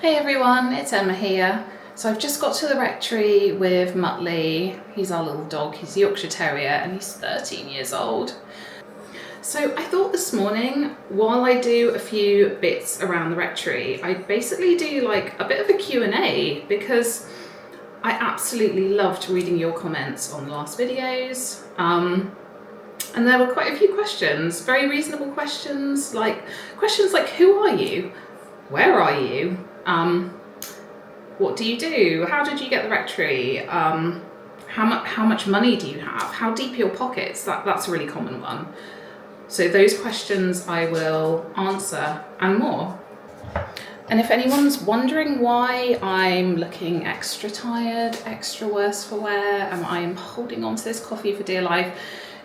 Hey everyone, it's Emma here. So I've just got to the Rectory with Muttley. He's our little dog, he's a Yorkshire Terrier and he's 13 years old. So I thought this morning, while I do a few bits around the Rectory, I'd basically do like a bit of a Q&A because I absolutely loved reading your comments on the last videos. And there were quite a few questions, very reasonable questions like who are you? Where are you? What do you do? How did you get the Rectory? How much money do you have? How deep are your pockets? That's a really common one. So those questions I will answer and more. And if anyone's wondering why I'm looking extra tired, extra worse for wear, and I'm holding on to this coffee for dear life,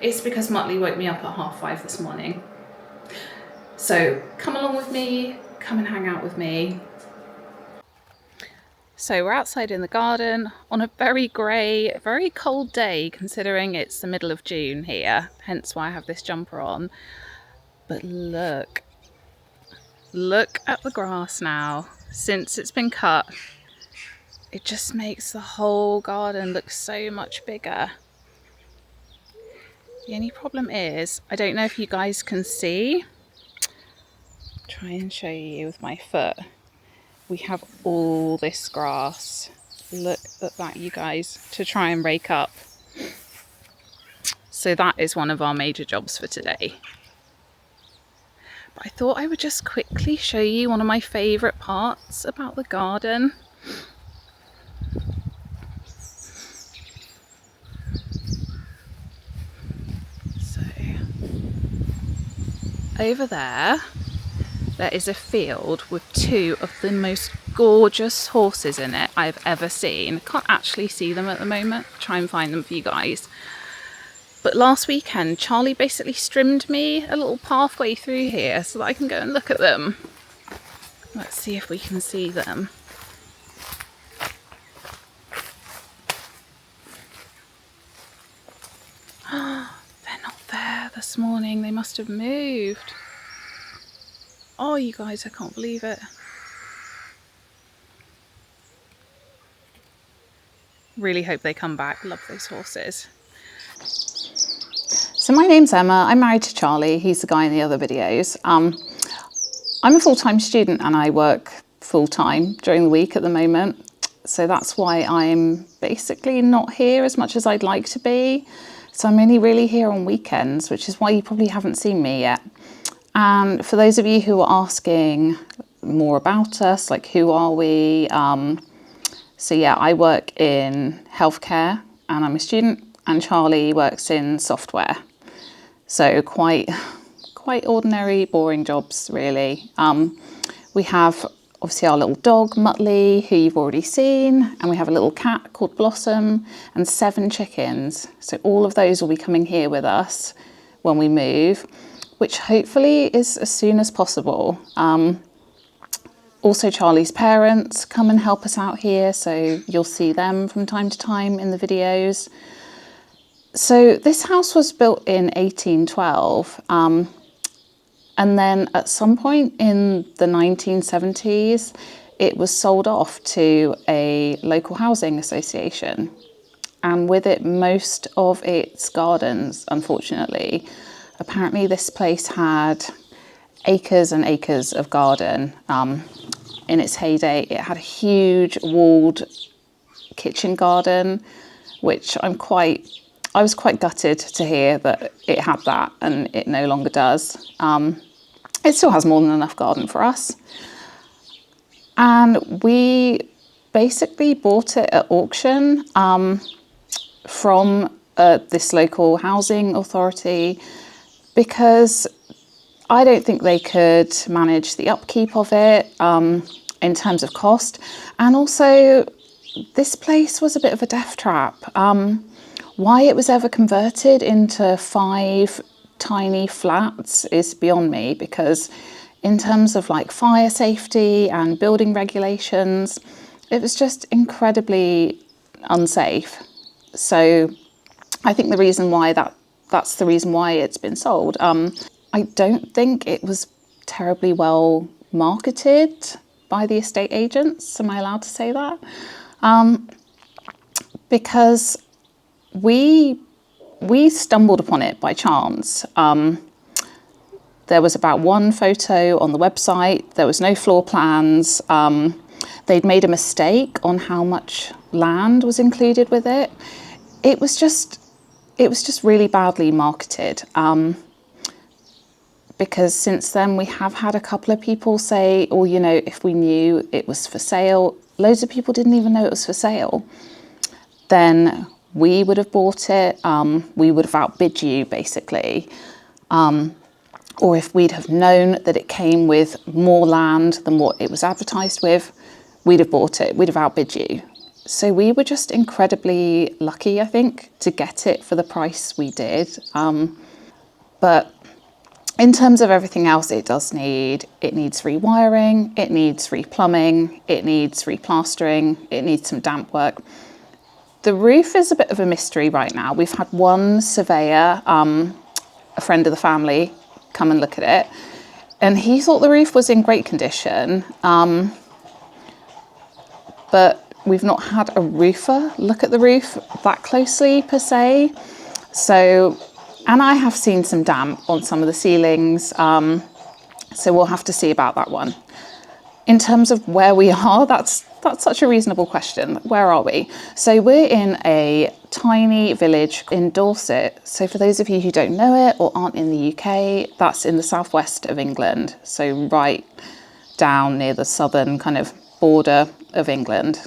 it's because Muttley woke me up at 5:30 this morning. So come along with me, come and hang out with me. So we're outside in the garden on a very grey, very cold day considering it's the middle of June here, hence why I have this jumper on. But look at the grass now. Since it's been cut, it just makes the whole garden look so much bigger. The only problem is, I don't know if you guys can see, try and show you with my foot. We have all this grass. Look at that, you guys, to try and rake up. So that is one of our major jobs for today. But I thought I would just quickly show you one of my favourite parts about the garden. So over there is a field with two of the most gorgeous horses in it I've ever seen. Can't actually see them at the moment. Try and find them for you guys. But last weekend, Charlie basically strimmed me a little pathway through here so that I can go and look at them. Let's see if we can see them. They're not there this morning. They must have moved. Oh, you guys, I can't believe it. Really hope they come back. Love those horses. So my name's Emma. I'm married to Charlie. He's the guy in the other videos. I'm a full-time student and I work full-time during the week at the moment. So that's why I'm basically not here as much as I'd like to be. So I'm only really here on weekends, which is why you probably haven't seen me yet. And for those of you who are asking more about us, like who are we? So yeah, I work in healthcare and I'm a student, and Charlie works in software. So quite ordinary, boring jobs really. We have obviously our little dog, Muttley, who you've already seen, and we have a little cat called Blossom and 7 chickens. So all of those will be coming here with us when we move, which hopefully is as soon as possible. Also Charlie's parents come and help us out here, so you'll see them from time to time in the videos. So this house was built in 1812, and then at some point in the 1970s, it was sold off to a local housing association. And with it, most of its gardens, unfortunately. Apparently this place had acres and acres of garden. In its heyday, it had a huge walled kitchen garden, which I was quite gutted to hear that it had that and it no longer does. It still has more than enough garden for us. And we basically bought it at auction from this local housing authority because I don't think they could manage the upkeep of it in terms of cost. And also, this place was a bit of a death trap. Why it was ever converted into 5 tiny flats is beyond me, because in terms of like fire safety and building regulations, it was just incredibly unsafe. So I think the reason why that's the reason why it's been sold. I don't think it was terribly well marketed by the estate agents. Am I allowed to say that? Because we stumbled upon it by chance. There was about one photo on the website. There was no floor plans. They'd made a mistake on how much land was included with it. It was just really badly marketed. Because since then we have had a couple of people say, oh, you know, if we knew it was for sale, loads of people didn't even know it was for sale, then we would have bought it. We would have outbid you, basically. Or if we'd have known that it came with more land than what it was advertised with, we'd have bought it. We'd have outbid you. So we were just incredibly lucky, I think, to get it for the price we did. But in terms of everything else, it needs rewiring, it needs replumbing, it needs replastering, it needs some damp work. The roof is a bit of a mystery right now. We've had one surveyor, a friend of the family, come and look at it, and he thought the roof was in great condition, but we've not had a roofer look at the roof that closely per se. So, and I have seen some damp on some of the ceilings, so we'll have to see about that one. In terms of where we are, that's such a reasonable question. Where are we? So we're in a tiny village in Dorset. So for those of you who don't know it or aren't in the UK, that's in the southwest of England. So right down near the southern kind of border of England.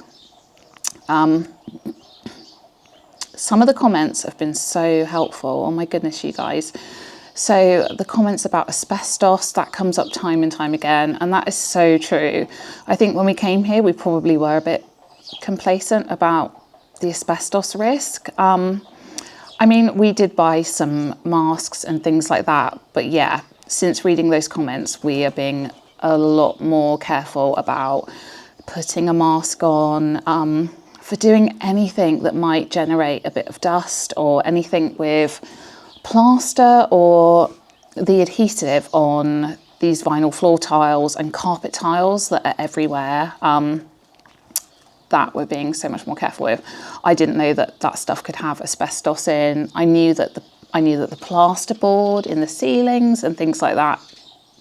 Some of the comments have been so helpful. Oh my goodness, you guys. So the comments about asbestos, that comes up time and time again, and that is so true. I think when we came here, we probably were a bit complacent about the asbestos risk. I mean, we did buy some masks and things like that, but yeah, since reading those comments, we are being a lot more careful about putting a mask on, for doing anything that might generate a bit of dust or anything with plaster or the adhesive on these vinyl floor tiles and carpet tiles that are everywhere, that we're being so much more careful with. I didn't know that that stuff could have asbestos in. I knew that the plasterboard in the ceilings and things like that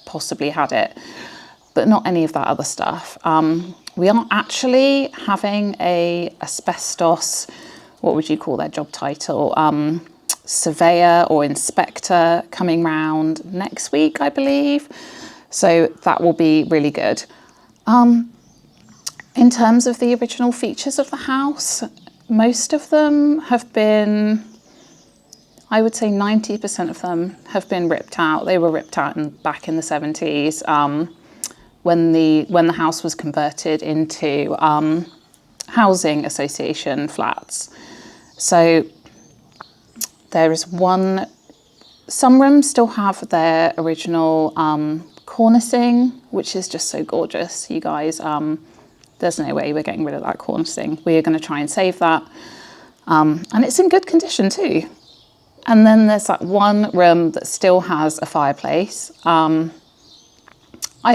possibly had it, but not any of that other stuff. We are actually having a asbestos, what would you call their job title? Surveyor or inspector coming round next week, I believe. So that will be really good. In terms of the original features of the house, most of them have been, I would say 90% of them have been ripped out. They were ripped out back in the 70s when the house was converted into housing association flats. So there is some rooms still have their original cornicing, which is just so gorgeous, you guys. There's no way we're getting rid of that cornicing. We are going to try and save that. And it's in good condition too. And then there's that one room that still has a fireplace. I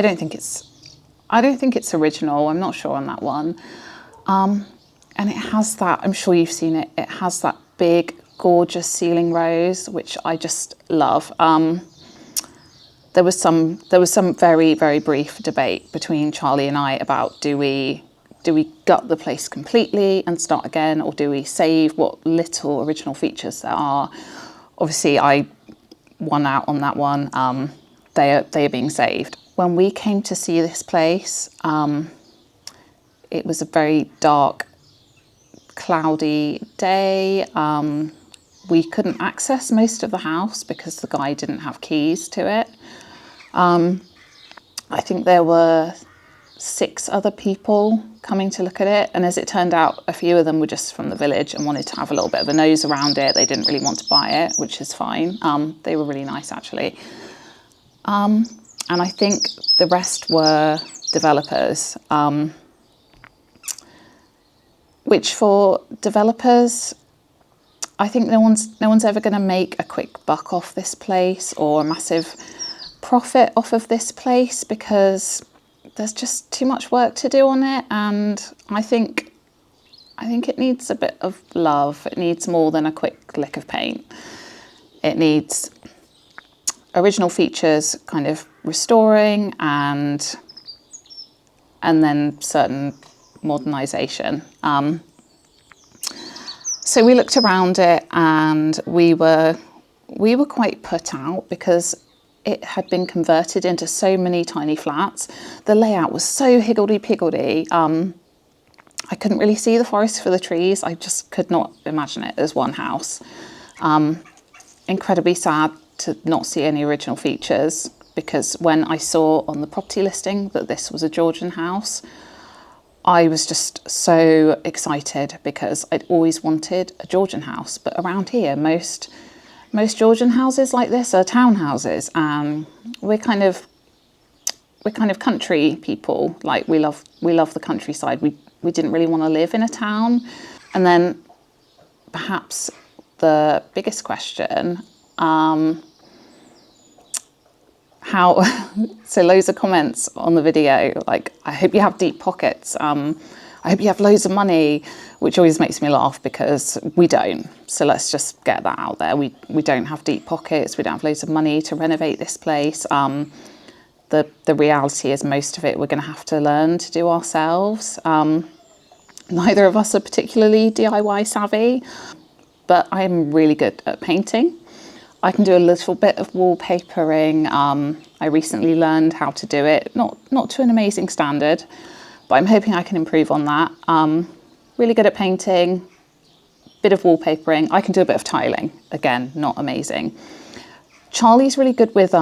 don't think it's original. I'm not sure on that one. And it has that, I'm sure you've seen it, it has that big gorgeous ceiling rose, which I just love. There was some very, very brief debate between Charlie and I about do we gut the place completely and start again, or do we save what little original features there are? Obviously, I won out on that one. They are being saved. When we came to see this place, it was a very dark, cloudy day. We couldn't access most of the house because the guy didn't have keys to it. I think there were 6 other people coming to look at it, and as it turned out, a few of them were just from the village and wanted to have a little bit of a nose around it. They didn't really want to buy it, which is fine. They were really nice, actually. And I think the rest were developers, which for developers, I think no one's ever going to make a quick buck off this place or a massive profit off of this place, because there's just too much work to do on it, and I think it needs a bit of love. It needs more than a quick lick of paint. It needs original features kind of restoring, and then certain modernisation. So we looked around it, and we were quite put out because it had been converted into so many tiny flats. The layout was so higgledy-piggledy. I couldn't really see the forest for the trees. I just could not imagine it as one house. Incredibly sad to not see any original features, because when I saw on the property listing that this was a Georgian house, I was just so excited because I'd always wanted a Georgian house. But around here, most Georgian houses like this are townhouses, and we're kind of country people. Like we love the countryside. We didn't really want to live in a town. And then perhaps the biggest question, how, so loads of comments on the video, like, I hope you have deep pockets. I hope you have loads of money, which always makes me laugh because we don't. So let's just get that out there. We don't have deep pockets. We don't have loads of money to renovate this place. The reality is most of it we're going to have to learn to do ourselves. Neither of us are particularly DIY savvy, but I'm really good at painting. I can do a little bit of wallpapering. I recently learned how to do it, not to an amazing standard, but I'm hoping I can improve on that. Really good at painting, bit of wallpapering. I can do a bit of tiling, again, not amazing. Charlie's really good with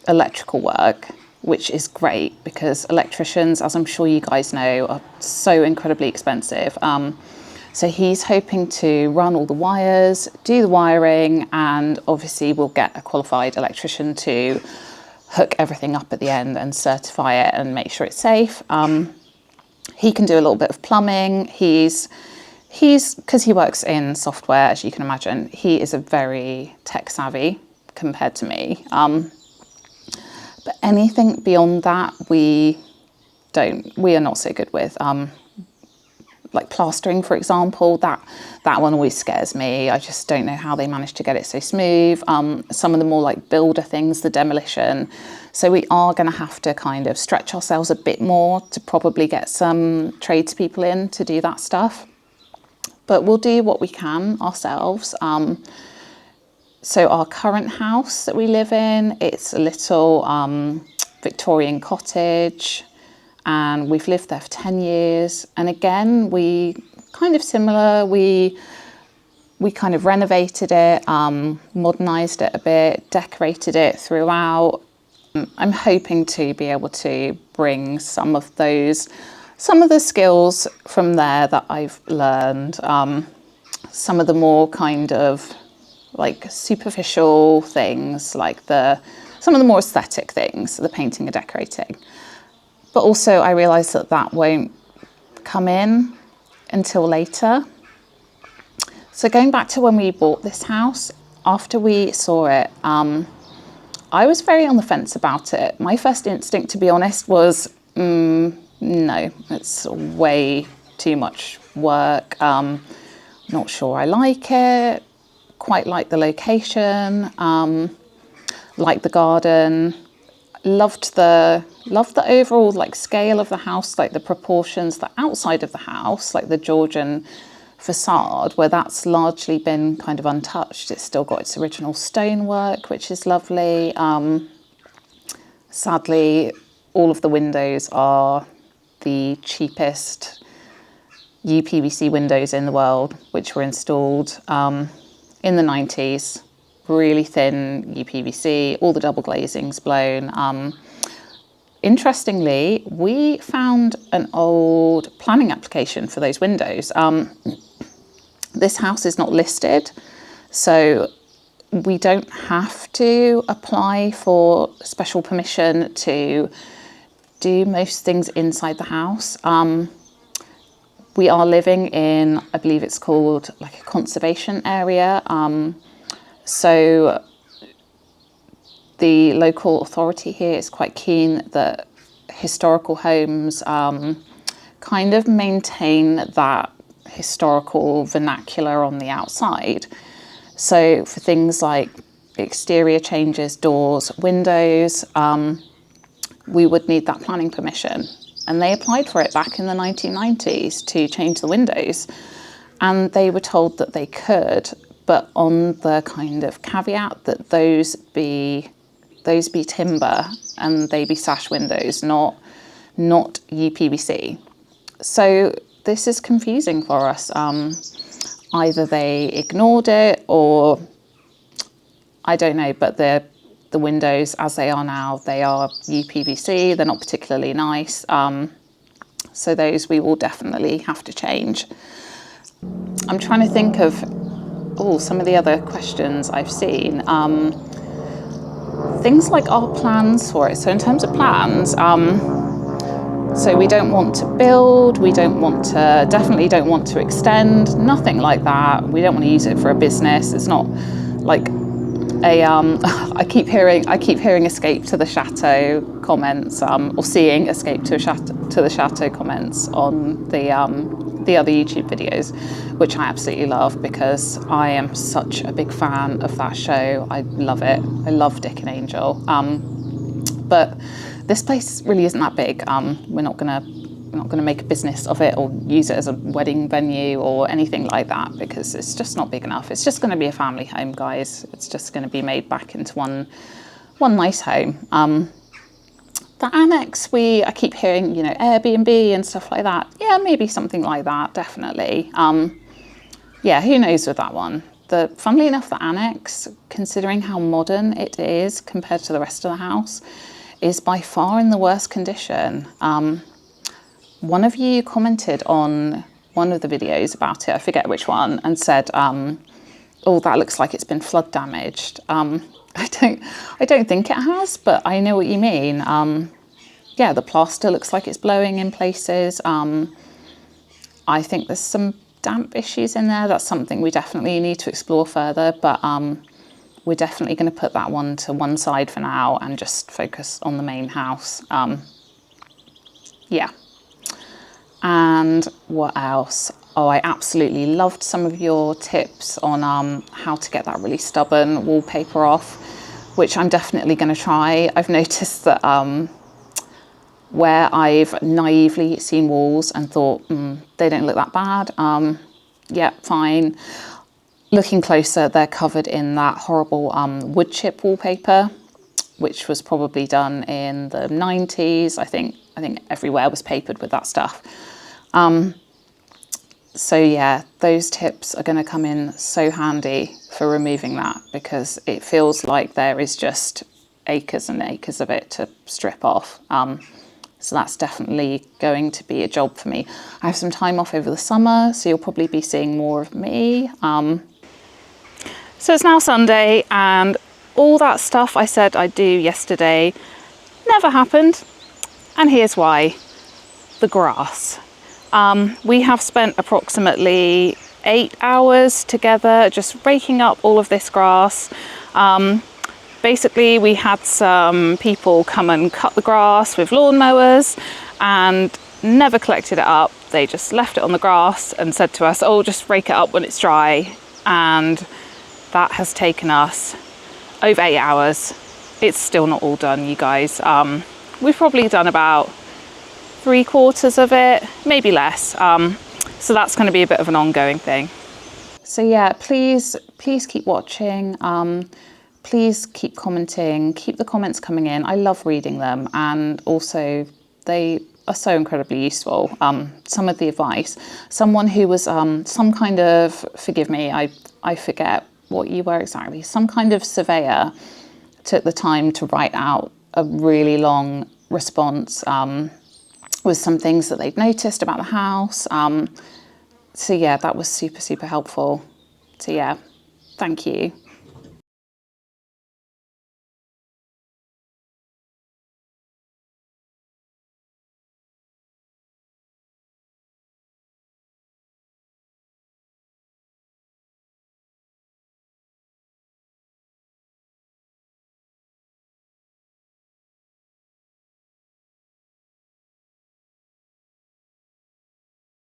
electrical work, which is great because electricians, as I'm sure you guys know, are so incredibly expensive. So he's hoping to run all the wires, do the wiring, and obviously we'll get a qualified electrician to hook everything up at the end and certify it and make sure it's safe. He can do a little bit of plumbing. He's because he works in software, as you can imagine, he is a very tech savvy compared to me. But anything beyond that, we are not so good with. Like plastering, for example, that one always scares me. I just don't know how they manage to get it so smooth. Some of the more like builder things, the demolition. So we are going to have to kind of stretch ourselves a bit more to probably get some tradespeople in to do that stuff. But we'll do what we can ourselves. So our current house that we live in, it's a little Victorian cottage, and we've lived there for 10 years. And again, we kind of similar. We kind of renovated it, modernised it a bit, decorated it throughout. I'm hoping to be able to bring some of the skills from there that I've learned, some of the more kind of like superficial things, like some of the more aesthetic things, the painting and decorating. But also I realised that won't come in until later. So going back to when we bought this house, after we saw it, I was very on the fence about it. My first instinct, to be honest, was, no, it's way too much work. Not sure I like it. Quite like the location, like the garden, loved the overall like scale of the house, like the proportions, the outside of the house, like the Georgian facade, where that's largely been kind of untouched. It's still got its original stonework, which is lovely. Sadly, all of the windows are the cheapest UPVC windows in the world, which were installed in the 90s, really thin UPVC, all the double glazing's blown. Interestingly, we found an old planning application for those windows. This house is not listed, so we don't have to apply for special permission to do most things inside the house. We are living in, I believe it's called like a conservation area. So the local authority here is quite keen that historical homes kind of maintain that historical vernacular on the outside. So for things like exterior changes, doors, windows, we would need that planning permission. And they applied for it back in the 1990s to change the windows. And they were told that they could, but on the kind of caveat that those be timber and they be sash windows, not UPVC. So this is confusing for us. Either they ignored it, or I don't know, but the windows as they are now, they are UPVC, they're not particularly nice. So those we will definitely have to change. I'm trying to think of some of the other questions I've seen. Things like our plans for it. So in terms of plans, so we don't want to build, definitely don't want to extend, nothing like that. We don't want to use it for a business. It's not like I keep hearing escape to the chateau comments, or seeing escape to the chateau comments on the other YouTube videos, which I absolutely love because I am such a big fan of that show. I love it. I love Dick and Angel. But this place really isn't that big. We're not gonna make a business of it or use it as a wedding venue or anything like that because it's just not big enough. It's just going to be a family home, guys. It's just going to be made back into one nice home. The annex, I keep hearing, Airbnb and stuff like that. Yeah, maybe something like that, definitely. Yeah, who knows with that one. Funnily enough, the annex, considering how modern it is compared to the rest of the house, is by far in the worst condition. One of you commented on one of the videos about it, I forget which one, and said, "Oh, that looks like it's been flood damaged." I don't think it has, but I know what you mean. Yeah, the plaster looks like it's blowing in places. I think there's some damp issues in there. That's something we definitely need to explore further, but we're definitely going to put that one to one side for now and just focus on the main house. Yeah. And what else? Oh, I absolutely loved some of your tips on how to get that really stubborn wallpaper off, which I'm definitely going to try. I've noticed that where I've naively seen walls and thought, they don't look that bad. Yeah, fine. Looking closer, they're covered in that horrible wood chip wallpaper, which was probably done in the 90s. I think everywhere was papered with that stuff. So yeah, those tips are going to come in so handy for removing that because it feels like there is just acres and acres of it to strip off. So that's definitely going to be a job for me. I have some time off over the summer, so you'll probably be seeing more of me. So it's now Sunday and all that stuff I said I'd do yesterday never happened. And here's why. The grass. We have spent approximately 8 hours together just raking up all of this grass. Basically, we had some people come and cut the grass with lawnmowers and never collected it up. They just left it on the grass and said to us, "Oh, just rake it up when it's dry." And that has taken us over 8 hours. It's still not all done, you guys. We've probably done about 3/4 of it, maybe less. So that's going to be a bit of an ongoing thing. So yeah, please keep watching. Please keep commenting, keep the comments coming in. I love reading them, and also they are so incredibly useful. Some of the advice, someone who was some kind of, forgive me, I forget what you were exactly, some kind of surveyor took the time to write out a really long response with some things that they'd noticed about the house. So yeah, that was super, super helpful. So yeah, thank you.